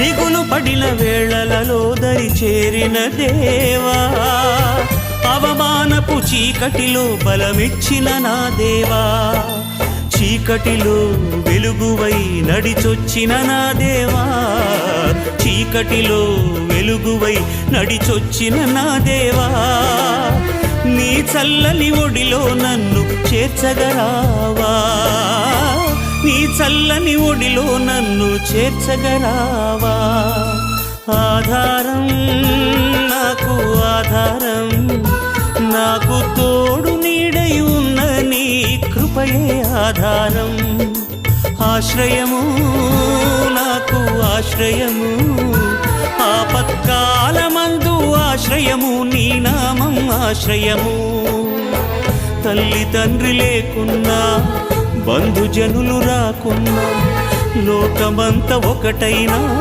దిగులు పడిన వేళలలో దరి చేరిన దేవా, అవమానపు చీకటిలో బలమిచ్చిన నా దేవా, చీకటిలో వెలుగువై నడిచొచ్చిన నా దేవా, చీకటిలో వెలుగువై నడిచొచ్చిన నా దేవా, నీ చల్లని ఒడిలో నన్ను చేర్చగరావా, నీ చల్లని ఒడిలో నన్ను చేర్చగరావా. ఆధారం నాకు ఆధారం, నాకు తోడు నీడై ఉన్న నీ కృపయే ఆధారం, ఆశ్రయము నాకు ఆశ్రయము, ఆపత్కాలమందు ఆశ్రయము, నీ నామం ఆశ్రయము. తల్లి తండ్రి లేకున్నా, బంధుజనులు రాకున్నా, లోకమంత ఒకటైనా